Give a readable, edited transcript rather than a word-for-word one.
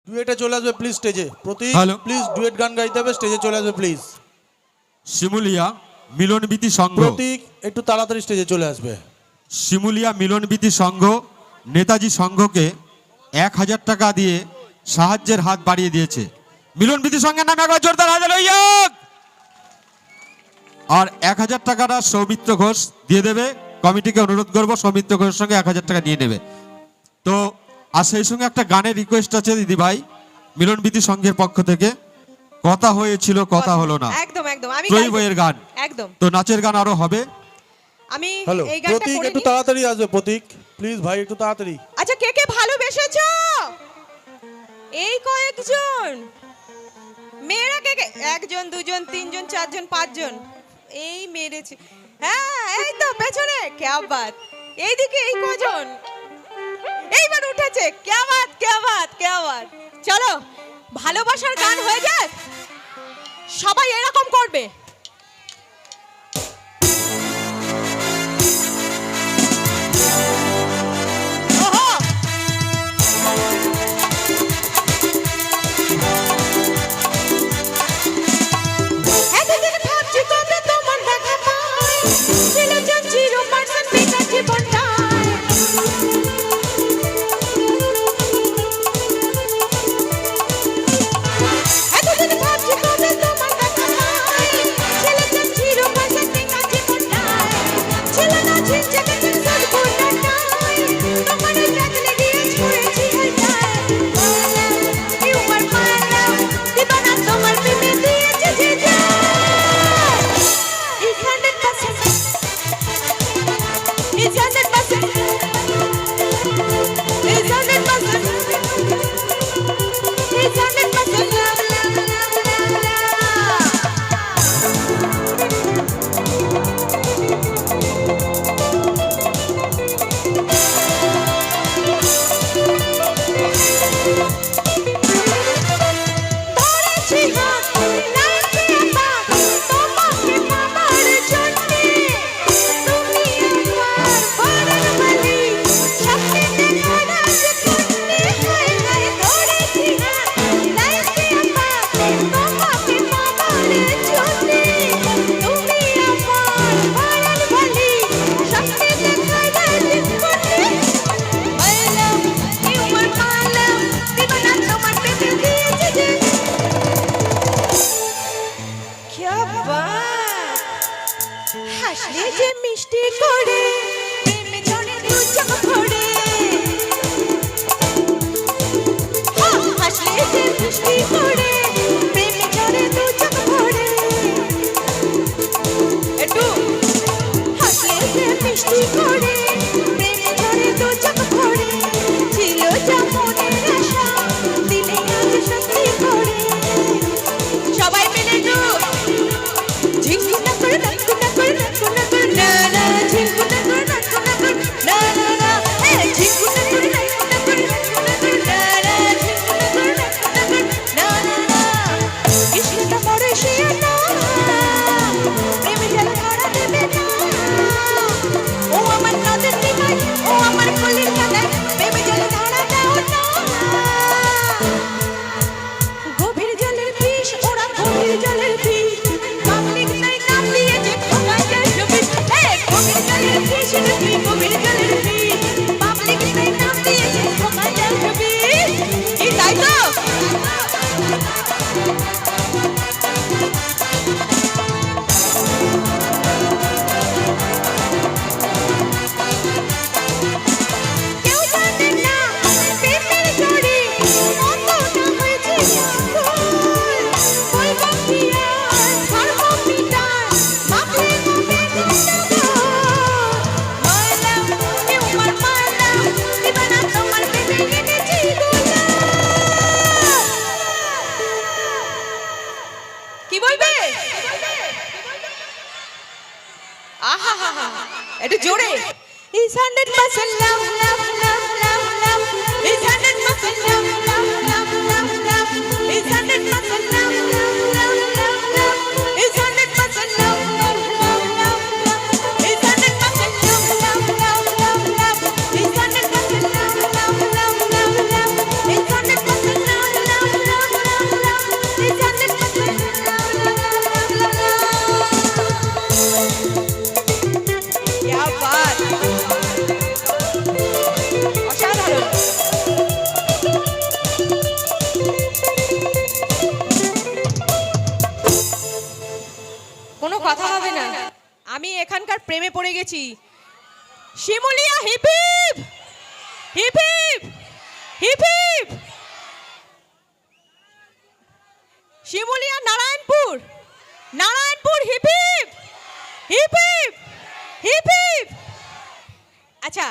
ডুয়েটে চলে আসবে প্লিজ স্টেজে। প্রতীক হ্যালো। প্লিজ ডুয়েট গান গাইতে হবে, স্টেজে চলে আসবে প্লিজ। শিমুলিয়া মিলনবীতি সংঘ, প্রতীক একটু তাড়াতাড়ি স্টেজে চলে আসবে। শিমুলিয়া মিলনবীতি সংঘ নেতাজি সংঘকে 1000 টাকা দিয়ে সাহায্যের হাত বাড়িয়ে দিয়েছে। মিলনবীতি সংঘের নামে একবার জোরদার হাজার হইয়াক। আর 1000 টাকাটা সৌমিত্র ঘোষ দিয়ে দেবে। কমিটিকে অনুরোধ করবো সৌমিত্র ঘোষের সঙ্গে 1000 টাকা নিয়ে নেবে। তো আর সেই সঙ্গে একটা গানের রিকোয়েস্ট আছে দিদি ভাই, মিলনবীতি সংঘের পক্ষ থেকে। কথা হয়েছিল কথা হলো না, একদম একদম আমি ত্রয়ী গাইবো। বইয়ের গান। একদম তো নাচের গান আরো হবে। আমি হ্যালো এই গানটা প্রতীক করে একটু নিই। তাড়াতাড়ি আসবে। প্রতীক প্লিজ ভাই একটু তাড়াতাড়ি। আচ্ছা কে কে ভালোবেসেছো? এই কয়েকজন মেয়েরা কে কে? 1 জন 2 জন 3 জন 4 জন 5 জন এই মেরেছে। হ্যাঁ এই তো পেছনে क्या बात। এইদিকে এই কজন এইবার উঠেছে क्या बात क्या बात क्या बात। চলো ভালোবাসার গান হয়ে যাক, সবাই এরকম করবে। ওহো এতদিন ভাবছি কবে তোমার দেখা পাই, ছিল যে 0% বেকার জীবনটায়। এতদিন ভাবছি কবে তোমার দেখা পাই, ছিল যে 0% বেকার জীবনটায়। ছিল না ঝিনঝিকে ঝিনঝিন ঘুরটাটায়, তোমার কাজলে গিয়ে ছুঁয়েছি হালটায়। You are my love, দিবানা তোমার প্রেমে দিয়েছে যে যায়। It's 100%, it's 100%, it's 100%, it's 100% love, love, love, love, love. ধরেছি হাত লাইফে আমার তোমাকে পাবার জন্যে, তুমি আমার বড় মালিক, স্বপ্নে দেখা রাজ কন্যে। হায় হায় ধরেছি হাত লাইফে আমার তোমাকে পাবার জন্যে, তুমি আমার বড় মালিক, স্বপ্নে দেখা রাজ কন্যে। My love, you are my love, দিবানা তোমার প্রেমে দিয়েছে যে। क्या बात। হাসলে যে মিষ্টি করে প্রেমে ঝরে দু চোখ ভরে। হাসলে যে মিষ্টি করে প্রেমে ঝরে দু চোখ ভরে। একটু হাসলে যে মিষ্টি করে প্রেমে ঝরে দু চোখ ভরে। ছিল যা মনের আশা দিনে আজ সত্যি করে। সবাই মিলে একটু ঝিঙ্গুনা করে নাকুনা করে নাকুনা করে না না ঝিঙ্গুনা করে নাকুনা করে না না না এই ঝিঙ্গুনা করে নাকুনা করে নাকুনা করে না না ঝিঙ্গুনা করে নাকুনা করে না না না। ইশকটা পড়ে শিয়া না, প্রেমে জ্বালা ধরা দেবে না। ও আমার কাঁধের দিবাই, ও আমার কলির কাঁদায়, প্রেমে জ্বালা ধরা দাও না। গভীর জলের বিষ, ওরা গভীর জলের বিষ, পাবলিক নাই নাম দিয়েছে খোকা যায় ছবি। গভীর জলের বিষ, তুমি গভীর জলের বিষ, পাবলিক নাই নাম দিয়েছে খোকা যায় ছবি। কি তাই তো? কেউ জানে না প্রেমের জড়ি কতটা হয়েছে পাগল। বলবো কি আর থার্মোমিটার মাপলে কমে গন্ডগোল। My love, you are my love, দিবানা তোমার প্রেমে এনেছি গোলাপ। কি বলবে? আহা হা হা, একটু জোরে। It's 100% love, love, love, love, love. It's 100% love, love, love, love, love. It's 100% love, love, love, love, love. It's 100% love, love, love, love, love. It's 100% love, love, love, love, love. It's 100% love, love, love, love, love. It's 100% love, কোনো কথা হবে না। আমি এখানকার প্রেমে পড়ে গেছি। Shimulia hip hip hip hip hip hip. Shimulia Narayanpur Narayanpur hip hip hip hip hip hip. আচ্ছা